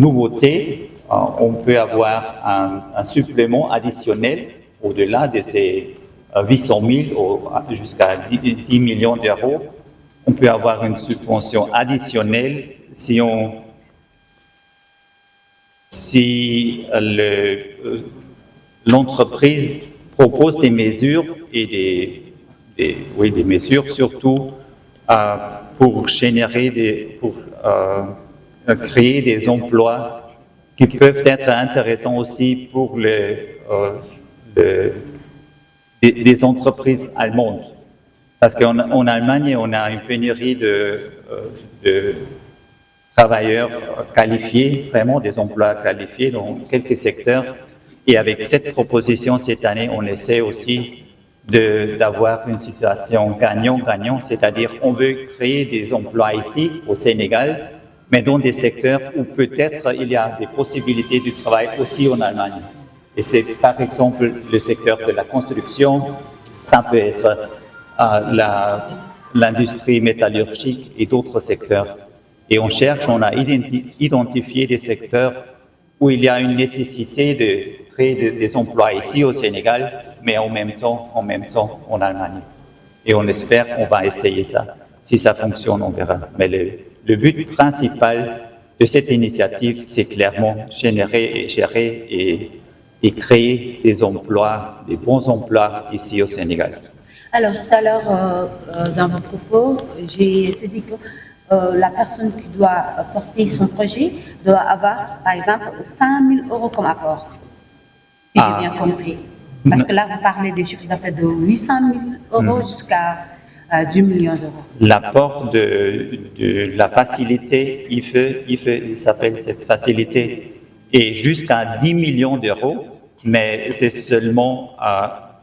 nouveauté, on peut avoir un supplément additionnel au-delà de ces 800 000 jusqu'à 10 millions d'euros. On peut avoir une subvention additionnelle si l'entreprise propose des mesures et des mesures surtout pour créer des emplois qui peuvent être intéressants aussi pour des entreprises allemandes. Parce qu'en Allemagne, on a une pénurie de travailleurs qualifiés, vraiment des emplois qualifiés dans quelques secteurs. Et avec cette proposition cette année, on essaie aussi d'avoir une situation gagnant-gagnant, c'est-à-dire on veut créer des emplois ici au Sénégal, mais dans des secteurs où peut-être il y a des possibilités de travail aussi en Allemagne. Et c'est par exemple le secteur de la construction, ça peut être l'industrie métallurgique et d'autres secteurs. Et on a identifié des secteurs où il y a une nécessité de créer des emplois ici au Sénégal, mais en même temps en Allemagne. Et on espère qu'on va essayer ça. Si ça fonctionne, on verra. Mais le but principal de cette initiative, c'est clairement gérer et créer des emplois, des bons emplois ici au Sénégal. Alors, tout à l'heure, dans vos propos, j'ai saisi que la personne qui doit porter son projet doit avoir, par exemple, 100 000 euros comme apport, si j'ai bien compris. Parce que là, vous parlez des chiffres d'affaires de 800 000 euros jusqu'à 10 millions d'euros. L'apport de la facilité il s'appelle cette facilité, est jusqu'à 10 millions d'euros, mais c'est seulement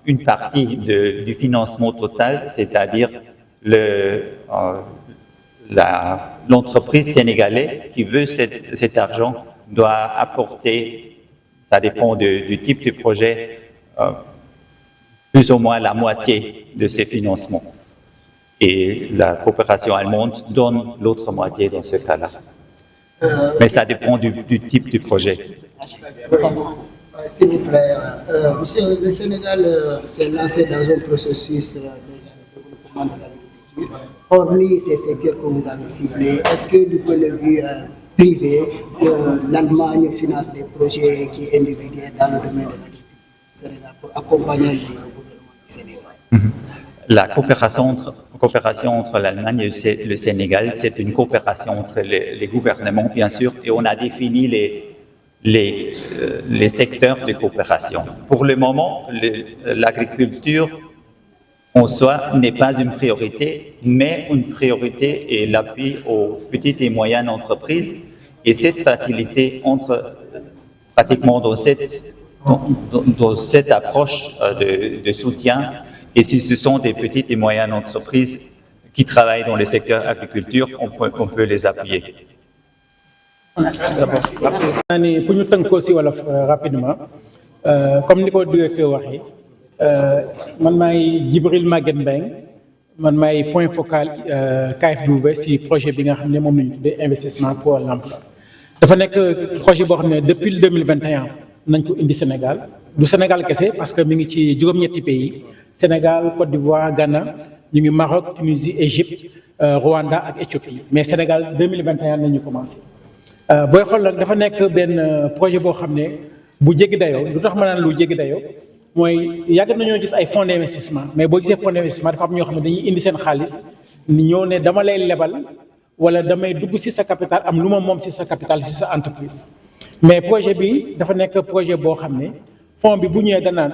une partie du financement total, c'est-à-dire l'entreprise sénégalaise qui veut cet argent doit apporter, ça dépend du type de projet, plus ou moins la moitié de ces financements. Et la coopération allemande donne l'autre moitié dans ce cas-là. Mais ça dépend du type de projet. S'il vous plaît, monsieur, le Sénégal s'est lancé dans un processus de développement de l'agriculture. Hormis ces secteurs que vous avez ciblés, est-ce que du point de vue privé, l'Allemagne finance des projets qui individuels dans le domaine de l'agriculture pour accompagner le gouvernement du Sénégal? La coopération entre l'Allemagne et le Sénégal, c'est une coopération entre les gouvernements, bien sûr, et on a défini les secteurs de coopération. Pour le moment, l'agriculture en soi n'est pas une priorité, mais une priorité est l'appui aux petites et moyennes entreprises. Et cette facilité entre pratiquement dans cette approche de soutien, et si ce sont des petites et moyennes entreprises qui travaillent dans le secteur agriculture, on peut les appuyer. Pour nous tënk aussi wala rapidement comme ni ko directeur waxee man maay Djibril Maguette Mbengue man maay point focal KFW si projet bi nga xam ne moom la ñu tuddee investissement pour l'emploi. dafa nekk projet boo xam ne depuis 2021 nañ ko indi Sénégal du Sénégal kese parce que mi ngi ci juróom-ñetti pays Sénégal, Côte d'Ivoire, Ghana, ñu ngi Maroc, Tunisie, Égypte, Rwanda ak Éthiopie mais Sénégal 2021 nañu commencé. booy xool nag dafa nekk benn projet boo xam ne bu jéggi dayoo lu tax ma naan lu jéggi dayoo mooy yàgg nañoo gis ay fonds d'investissement mais boo gisee fonds d'investissement dafa am ñoo xam ne dañuy indi seen xaalis ñëw ne dama lay lebal wala damay dugg ci sa capital am lu ma moom ci sa capital ci sa entreprise mais projet bi dafa nekk projet boo xam ne fonds bi bu ñëwee danaan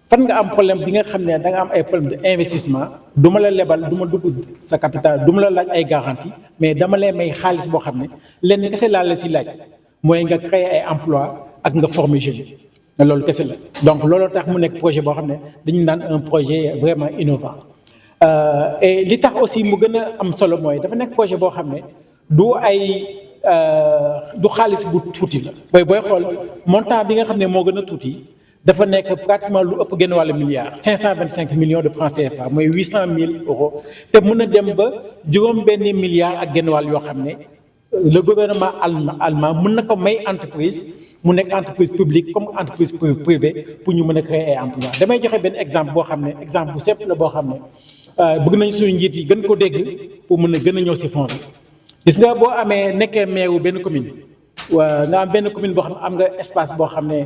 fan nga am problème bi nga xam ne da nga am ay problème d'investissement du ma la lebal du ma dugg sa capital du ma la laaj ay garantie mais dama lay may xaalis boo xam ne lenn kese laa la ci laaj mooy nga créer ay emploi ak nga former jeunes loolu kese la donc looloo tax mu nekk projet boo xam ne dañu naan un projet vraiment innovant et li tax aussi mu gën a am solo mooy dafa nekk projet boo xam ne du xaalis bu tuuti la booy xool montant bi nga xam ne moo gën a tuuti dafa nekk pratiquement lu ëpp genn wàllu milliard 525 millions de francs CFA mooy 800 000 euros te mën a dem ba juróom benn milliard ak genn wàll yoo xam ne le gouvernement allemand mën na ko may entreprise mu nekk entreprise publique comme entreprise privée pour ñu mën a créer ay emploi damay joxe benn exemple boo xam ne exemple bu simple la boo xam ne bëgg nañ suñu njiit yi gën ko dégg pour mën a gën a ñëw si fond bi gis nga boo amee nekkee maire wu benn commune waa nga am benn commune boo xam ne am nga espace boo xam ne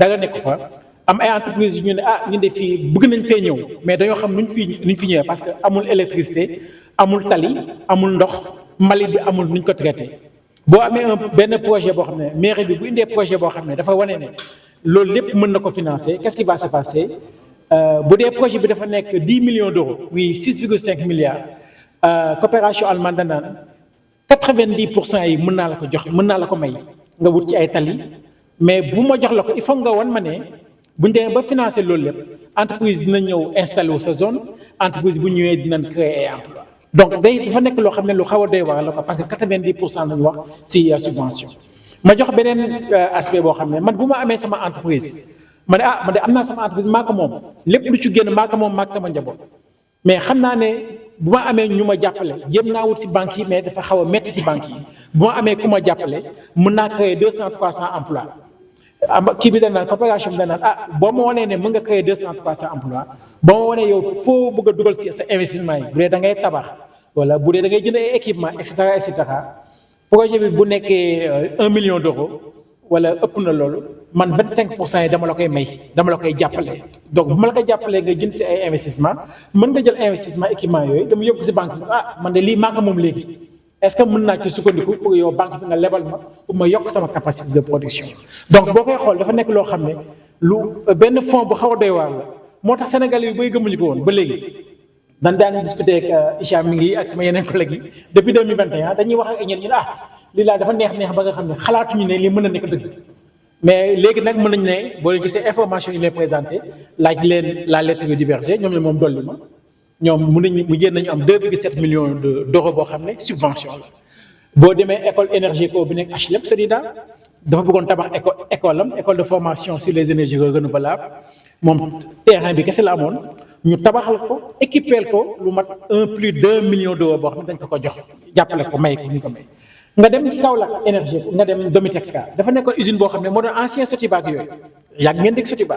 dara nekk fa am ay entreprise yu ñu ne ñu de fii bëgg nañ fee ñëw mais dañoo xam nuñ fi ñëwee parce que amul électricité amul tali amul ndox mbalit bi amul nuñ ko traité boo amee benn projet boo xam ne mairie bi bu indee projet boo xam ne dafa wane ne loolu lépp mën na ko financer qu'est-ce qui va se passer bu dee projet bi dafa nekk 10 millions d'euros oui 6,5 milliards coopération allemande danaan 90% yi mën naa la ko jox mën naa la ko may nga wut ci ay tali mais bu ma jox la ko il faut nga wan ma ne bu ñu demee ba financer loolu lépp entreprise dina ñëw installé wu sa zone entreprise bu ñëwee dinañ créer ay emploi donc dafa nekk loo xam ne lu xaw a doy waar la ko parce que 90% nañu wax si subvention ma jox beneen aspect boo xam ne man bu ma amee sama entreprise ma ne man de am naa sama entreprise maa ko moom lépp lu ci génn maa ko moom maag sama njaboot mais xam naa ne bu ma amee ñu ma jàppale jéem naa wut si banques yi mais dafa xaw a métti si banques yi bu ma amee ku ma jàppale mën naa créer 200 300 emplois kii bi dañ naan coopération bi dañ naan boo ma wanee ne mën nga créer 200 300 emplois boo ma wanee yow foo bëgg a dugal si sa investissement yi bu dee da ngay tabax wala bu dee da ngay jënd ay équipement et cetera projet bi bu nekkee 1 million d'euros wala ëpp na loolu man 25% yi dama la koy may dama la koy jàppale donc bu ma la koy jàppalee nga jënd si ay investissement mën nga jël investissement équipement yooyu dama yóbbu si banque bi man de lii maa ko moom léegi est-ce que mën naa ci sukkandiku pour yow banque bi nga lebal ma pour ma yokk sama capacité de production donc boo koy xool dafa nekk loo xam ne lu benn fonds bu xaw a doy waar la moo tax Sénégalais yu bay gëmuñu ko woon ba léegi daan discuter ak Hicham mi ngi ak sama yeneen collègues yi depuis 2021 dañuy wax ak ñenn ñi lii laa dafa neex ba nga xam ne xalaatuñu ne lii mën na nekk dëgg mais léegi nag mën nañu ne boo leen gisee information yi lay présenté laaj leen la lettre divergée ñoom ne moom dolli ma ñoom mu jéem nañu am 2,7 millions d'euros boo xam ne subvention la boo demee école énergie ko bi nekk HLM Sedida dafa bëggoon tabax école de formation sur les énergies renouvelables moom terrain bi kese la amoon ñu tabaxal ko équipeel ko lu mat plus d'1 million d'euros boo xam ne dañ ko jox jàppale ko may ko ñu ko may nga dem Kaolack énergie nga dem Domitexka dafa nekkoon usine boo xam ne moo doon ancien Sotiba ak yooyu yàgg ngeen dégg Sotiba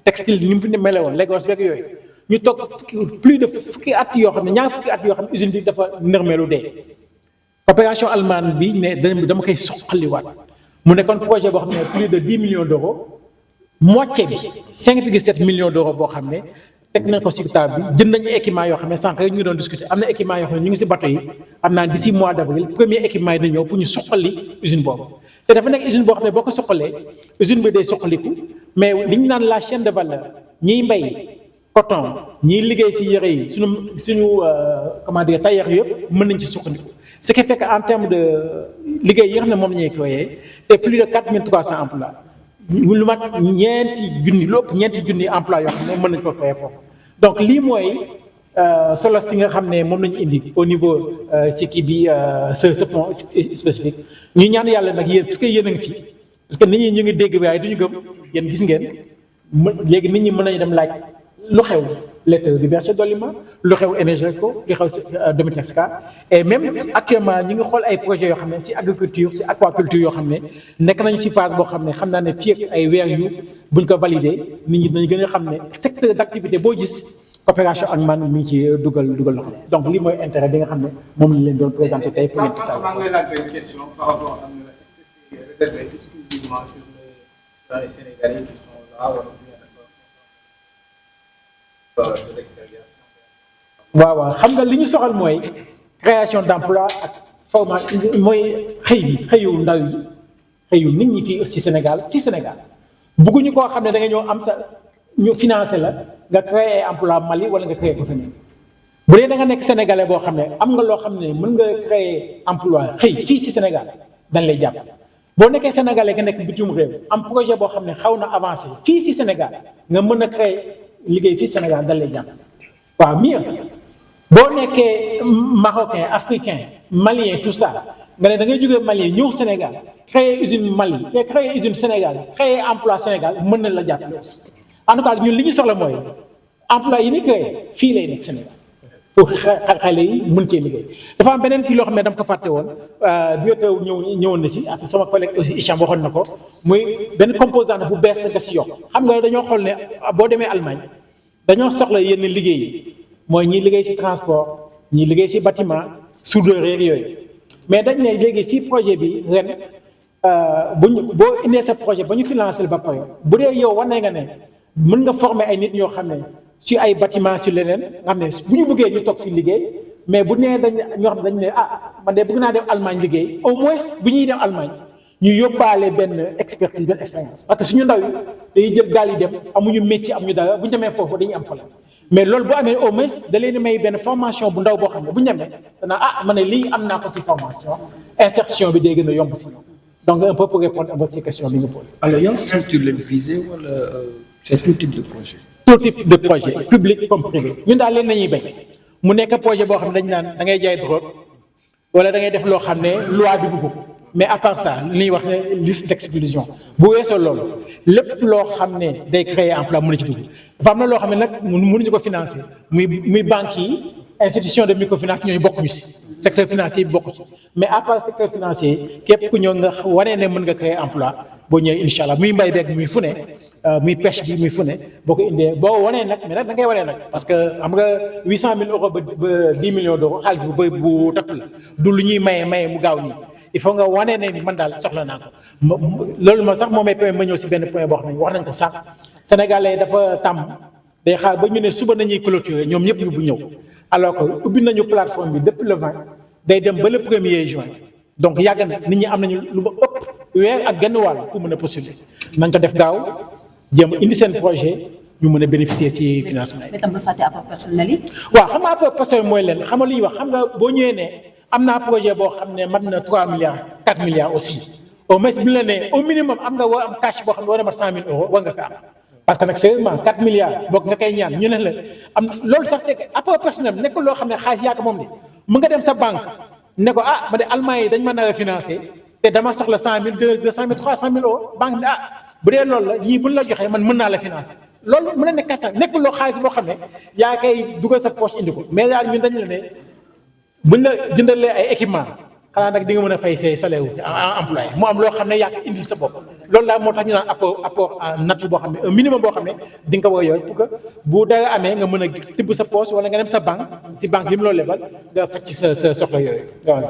textile ni mu fi mele woon Lagos beeg yooyu ñu toog plus de fukki at yoo xam ne ñaar fukki at yoo xam ne usine bi dafa nërmeelu dee coopération allemande bi ne dama koy soqaliwaat mu nekkoon projet boo xam ne plus de 10 millions d'euros moitié bi 5,7 millions d'euros boo xam ne teg nañ ko sur table bi jënd nañu équipement yoo xam ne sànq rek ñu doon discuter am na équipement yoo xam ne ñu ngi si bateau yi am naa d'ici mois d'avril premier équipement yi na ñëw pour ñu soqali usine boobu te dafa nekk usine boo xam ne boo ko soqalee usine bi day soqaliku mais li ñu naan la chaîne de valeur ñiy mbay coton ñiy liggéey si yëre yi suñu comment dire tailleur yëpp mën nañ ci sukkandiku ce qui fait que en termes de liggéey yi nga xam ne moom la ñuy créer c'est plus de 4300 emplois lu mat ñeenti junni emploi yoo xam ne mën nañ ko créer foofu donc lii mooy solo si nga xam ne moom nañu indi au niveau si kii bi ce fonds spécifique ñu ñaan yàlla nag yéen parce que yéen a ngi fi parce que nit ñi ñu ngi dégg waaye duñu gëm yéen gis ngeen léegi nit ñi mën nañu dem laaj lu xew lettre liberté Dolima lu xew Energeco lu xew si Domitexka et même actuellement ñi ngi xool ay projets yoo xam ne si agriculture si aquaculture yoo xam ne nekk nañu si phase boo xam ne xam naa ne fii ak ay weer yu buñ ko valider nit ñi dañu gën a xam ne secteur d'activité boo gis coopération ak man mi ngi ci dugal loxo donc lii mooy intérêt bi nga xam ne moom lañ leen doon présenté tey pour leen maa ngi lay laaj benn question par rapport ak est-ce que c'est réservé exclusivement sur les Sénégalais qui sont là wala waaw xam nga li ñu soxal mooy création d'emploi ak formation mooy xëyu ndaw yi xëyu nit ñi fii ci Sénégal bëgguñu koo xam ne da nga ñëw am sa ñu financé la nga créer emploi Mali wala nga créer ko feneen bu dee da nga nekk sénégalais boo xam ne am nga loo xam ne mën nga créer emploi xëy fii ci Sénégal dañ lay jàpp boo nekkee sénégalais nga nekk bitim réew am projet boo xam ne xaw na avancé fii ci Sénégal nga mën a créer liggéey fii Sénégal dañ lay jàpp waaw mieux boo nekkee marocain africain malien tout ça nga ne da ngay jógee Mali ñëw Sénégal créer usine Mali créer usine Sénégal créer emploi Sénégal mën na la jàppale aussi en tout cas ñun li ñu soxla mooy emploi yi ni créé fii lay nekk Sénégal pour xale yi mën cee liggéey dafa am beneen kii loo xam ne dama ko fàtte woon directeur ñëwoon na si ak sama collègue aussi Hicham waxoon na ko muy benn composante bu bees na nga si yokk xam nga dañoo xool ne boo demee Allemagne dañoo soxla yenn liggéey yi mooy ñi liggéey si transport ñi liggéey si bâtiment soudeur yeeg yooyu mais dañ ne léegi si projet bi ren boo indee sa projet ba ñu financé ba pare bu dee yow wane nga ne mën nga former ay nit ñoo xam ne si ay bâtiment si leneen nga xam ne bu ñu bëggee ñu toog fi liggéey mais bu nee dañ ñoo xam ne dañ ne man de bëgg naa dem Allemagne liggéey au moins bu ñuy dem Allemagne ñu yóbbaale benn expertise benn expérience parce que suñu ndaw yi dañuy jël gaal yi dem amuñu métier amuñu dara bu ñu demee foofu dañuy am problème mais loolu boo amee au moins da leen di may benn formation bu ndaw boo xam ne bu ñu demee danaa ma ne lii am naa ko si formation insertion bi day gën a yomb si donc un peu pour répondre à votre question bi nga posé. Alors yan structure leen visé wala c'est tout type de projet. tout type de projet public comme privé ñun daal leen nañuy béy mu nekk projet boo xam ne dañu naan da ngay jaay drogue wala da ngay def loo xam ne loi bi bëgg mais à part ça li ñuy wax ne liste d'exclusion bu weesoo loolu lépp loo xam ne day créer emploi mën na ci dugg dafa am na loo xam ne nag mënuñu ko financer muy banques yi institution de microfinance ñooy bokkuñu si secteur financier bi bokku ci mais à part secteur financier képp ku ñëw nga wanee ne mën nga créer emploi boo ñëwee incha allah muy mbay beeg muy fu ne muy pêche bi muy fu ne boo ko indee boo wanee nag mais nag da ngay wanee nag parce que xam nga 800 000 euros ba 10 millions d'euros xaalis bu bëri bu takku la du lu ñuy maye mu gaaw nii il faut nga wanee ne ni man daal soxla naa ko loolu ma sax moo may permettre ma ñëw si benn point boo xam ne wax nañ ko sax sénégalais dafa tàmm day xaar ba ñu ne suba nañuy clôturer ñoom ñëpp ñu bu ñëw alors que ubbi nañu plateforme bi depuis le 20 day dem ba le 1er juin donc yàgg na nit ñi am nañu lu ma ëpp weer ak genn wàll pour mën a postuler nañ ko def gaaw jéem a indi seen projet ñu mën a bénéficier ci financement yi. mais tam bu fàtte apport personnel yi. waaw xam nga apport personnel mooy leen xam nga li ñuy wax xam nga boo ñëwee ne am naa projet boo xam ne mat na 3 milliards 4 milliards aussi au moins bu ñu la nee au minimum am nga war am cash boo xam ne war na mat 100 000 euros war nga ko am. parce que nag sérieusement 4 milliards boog nga koy ñaan ñu ne la am loolu sax c'est que apport personnel nekkul loo xam ne xaalis yaa ko moom de mën nga dem sa banque ne ko ma de Allemagne yi dañ mën a financer te dama soxla 100 000 200 000 300 000 euros banque ne bu dee loolu la ñii buñ la joxee man mën naa la financer loolu mën na nekk sax nekkul loo xaalis boo xam ne yaa koy dugal sa poche indi ko mais daal ñun dañu la ne buñ la jëndalee ay équipement xanaa nag di nga mën a fay say salaire wu employé mu am loo xam ne yaa ko indil sa bopp loolu daal moo tax ñu naan apport nature boo xam ne un minimum boo xam ne di nga ko war a yooyu pour que bu dara amee nga mën a tibb sa poche wala nga dem sa banque si banque li mu loolu lebal nga faj ci sa soxla yooyu voilà.